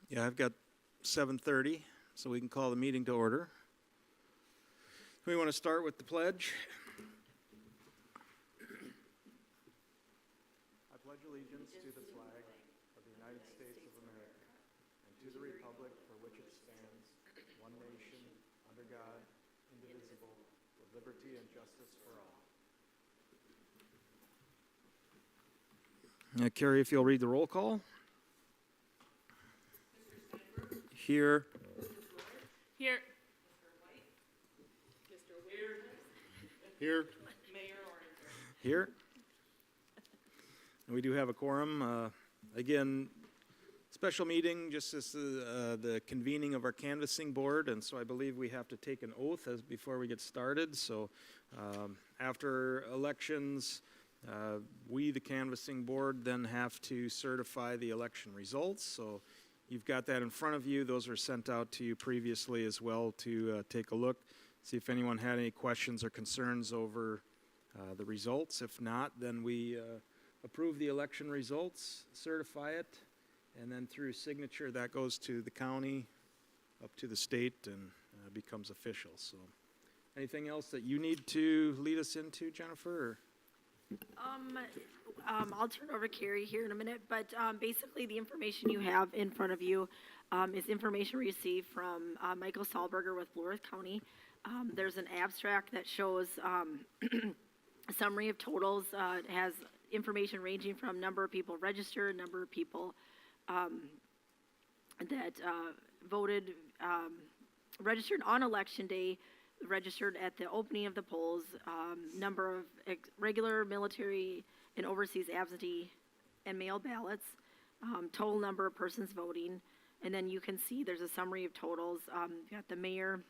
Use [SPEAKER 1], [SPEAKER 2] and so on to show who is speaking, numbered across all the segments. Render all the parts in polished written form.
[SPEAKER 1] Yeah, I've got 7:30, so we can call the meeting to order. We want to start with the pledge. I pledge allegiance to the flag of the United States of America and to the republic for which it stands, one nation, under God, indivisible, with liberty and justice for all. Carrie, if you'll read the roll call. Here.
[SPEAKER 2] Here.
[SPEAKER 1] Here.
[SPEAKER 2] Mayor Oranger.
[SPEAKER 1] Here. And we do have a quorum. Again, special meeting, just as the convening of our canvassing board, and so I believe we have to take an oath before we get started. So after elections, we, the canvassing board, then have to certify the election results. So you've got that in front of you. Those were sent out to you previously as well to take a look, see if anyone had any questions or concerns over the results. If not, then we approve the election results, certify it, and then through signature that goes to the county, up to the state, and becomes official. So anything else that you need to lead us into, Jennifer?
[SPEAKER 3] I'll turn over to Carrie here in a minute, but basically the information you have in front of you is information received from Michael Sahlberger with Blue Earth County. There's an abstract that shows a summary of totals. It has information ranging from number of people registered, number of people that voted, registered on election day, registered at the opening of the polls, number of regular, military, and overseas absentee and mail ballots, total number of persons voting, and then you can see there's a summary of totals. You got the mayor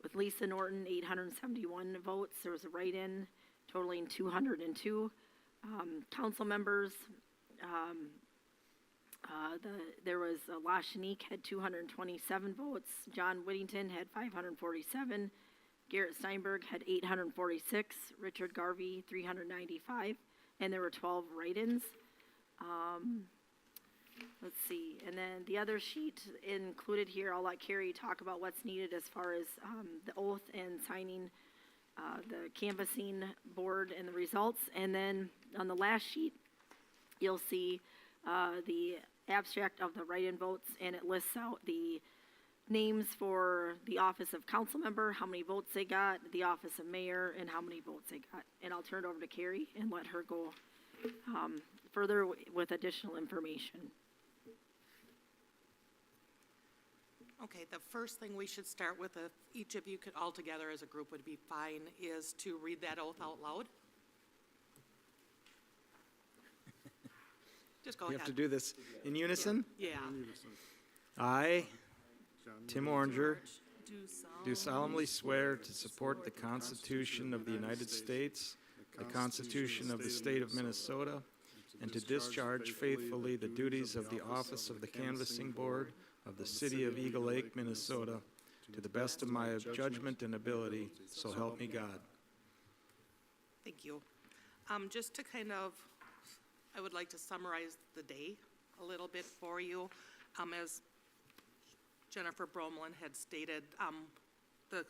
[SPEAKER 3] with Lisa Norton, 871 votes. There was a write-in totaling 202. Council members, there was Lashanique had 227 votes. John Whittington had 547. Garrett Steinberg had 846. Richard Garvey 395, and there were 12 write-ins. Let's see, and then the other sheet included here, I'll let Carrie talk about what's needed as far as the oath and signing the canvassing board and the results. And then on the last sheet, you'll see the abstract of the write-in votes, and it lists out the names for the office of council member, how many votes they got, the office of mayor, and how many votes they got. And I'll turn it over to Carrie and let her go further with additional information.
[SPEAKER 2] Okay, the first thing we should start with, if each of you could all together as a group would be fine, is to read that oath out loud. Just go
[SPEAKER 1] You
[SPEAKER 2] ahead.
[SPEAKER 1] have to do this in unison?
[SPEAKER 2] Yeah.
[SPEAKER 1] I, Tim Oranger,
[SPEAKER 2] Do
[SPEAKER 1] do solemnly swear to support the Constitution of the United States, the Constitution of the State of Minnesota, and to discharge faithfully the duties of the office of the Canvassing Board of the City of Eagle Lake, Minnesota, to the best of my judgment and ability, so help me God.
[SPEAKER 2] Thank you. Just to kind of, I would like to summarize the day a little bit for you. As Jennifer Bromlin had stated, the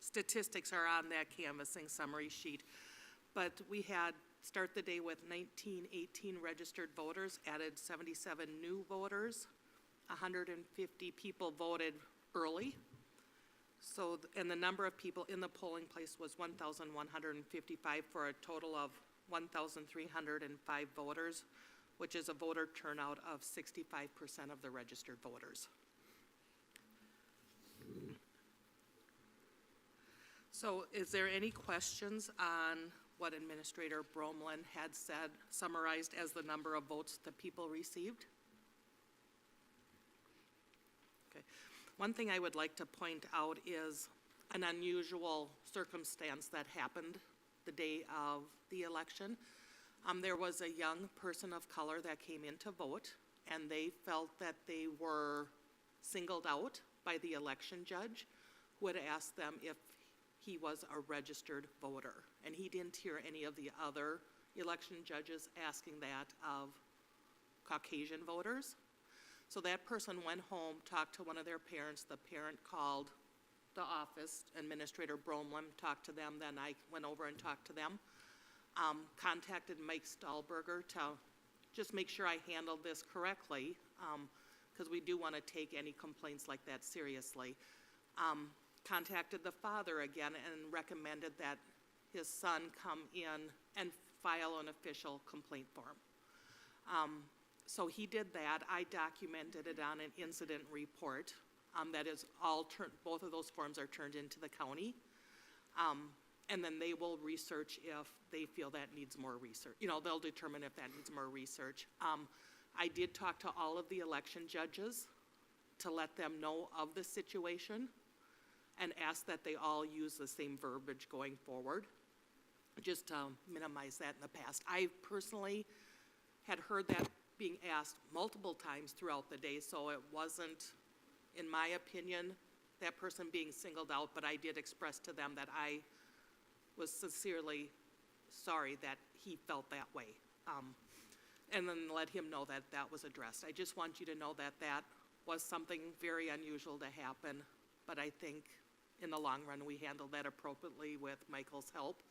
[SPEAKER 2] statistics are on that canvassing summary sheet, but we had start the day with 1918 registered voters, added 77 new voters, 150 people voted early. So, and the number of people in the polling place was 1,155 for a total of 1,305 voters, which is a voter turnout of 65% of the registered voters. So is there any questions on what Administrator Bromlin had said, summarized as the number of votes that people received? Okay. One thing I would like to point out is an unusual circumstance that happened the day of the election. There was a young person of color that came in to vote, and they felt that they were singled out by the election judge, who had asked them if he was a registered voter. And he didn't hear any of the other election judges asking that of Caucasian voters. So that person went home, talked to one of their parents, the parent called the office, Administrator Bromlin talked to them, then I went over and talked to them. Contacted Mike Stahlberger to just make sure I handled this correctly, because we do want to take any complaints like that seriously. Contacted the father again and recommended that his son come in and file an official complaint form. So he did that. I documented it on an incident report. That is all both of those forms are turned into the county. And then they will research if they feel that needs more research. You know, they'll determine if that needs more research. I did talk to all of the election judges to let them know of the situation and ask that they all use the same verbiage going forward, just to minimize that in the past. I personally had heard that being asked multiple times throughout the day, so it wasn't, in my opinion, that person being singled out, but I did express to them that I was sincerely sorry that he felt that way. And then let him know that that was addressed. I just want you to know that that was something very unusual to happen, but I think in the long run we handled that appropriately with Michael's help,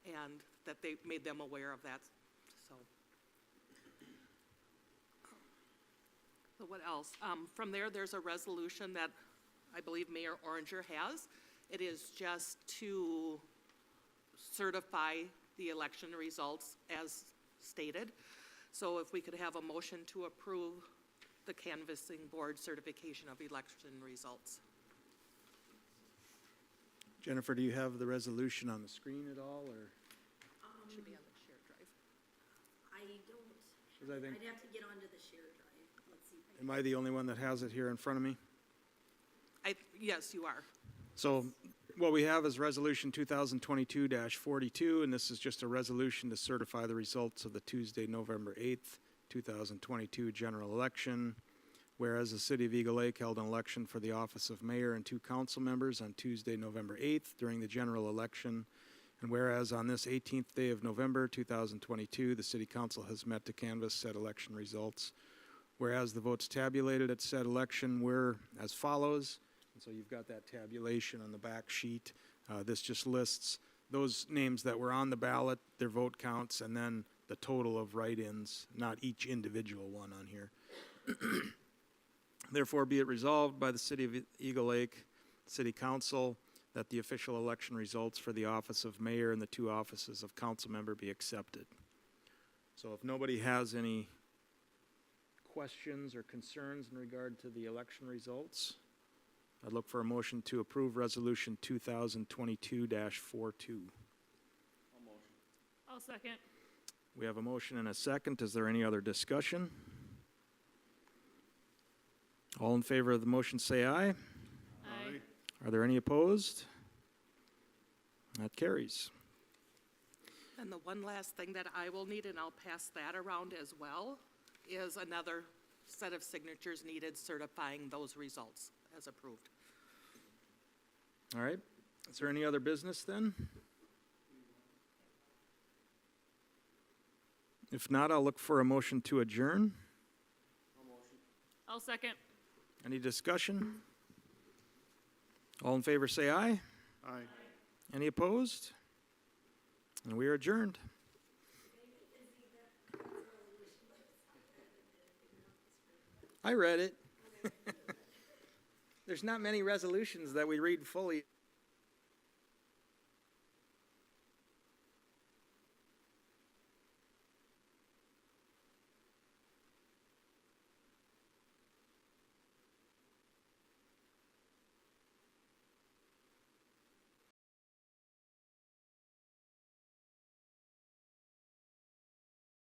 [SPEAKER 2] and that they made them aware of that. So what else? From there, there's a resolution that I believe Mayor Oranger has. It is just to certify the election results as stated. So if we could have a motion to approve the canvassing board certification of election results.
[SPEAKER 1] Jennifer, do you have the resolution on the screen at all, or?
[SPEAKER 2] It should be on the shared drive.
[SPEAKER 3] I don't,
[SPEAKER 1] 'Cause I think,
[SPEAKER 3] I'd have to get onto the shared drive. Let's see if I
[SPEAKER 1] am I the only one that has it here in front of me?
[SPEAKER 2] Yes, you are.
[SPEAKER 1] So what we have is Resolution 2022-42, and this is just a resolution to certify the results of the Tuesday, November 8th, 2022 general election. Whereas the City of Eagle Lake held an election for the office of mayor and 2 council members on Tuesday, November 8th during the general election. And whereas on this 18th day of November 2022, the City Council has met to canvass said election results. Whereas the votes tabulated at said election were as follows. And so you've got that tabulation on the back sheet. This just lists those names that were on the ballot, their vote counts, and then the total of write-ins, not each individual one on here. Therefore, be it resolved by the City of Eagle Lake City Council that the official election results for the office of mayor and the 2 offices of council member be accepted. So if nobody has any questions or concerns in regard to the election results, I'd look for a motion to approve Resolution 2022-42.
[SPEAKER 4] I'll second.
[SPEAKER 1] We have a motion and a second. Is there any other discussion? All in favor of the motion say aye.
[SPEAKER 4] Aye.
[SPEAKER 1] Are there any opposed? That carries.
[SPEAKER 2] And the one last thing that I will need, and I'll pass that around as well, is another set of signatures needed certifying those results as approved.
[SPEAKER 1] All right. Is there any other business then? If not, I'll look for a motion to adjourn.
[SPEAKER 4] I'll second.
[SPEAKER 1] Any discussion? All in favor say aye.
[SPEAKER 5] Aye.
[SPEAKER 1] Any opposed? And we are adjourned. I read it. There's not many resolutions that we read fully.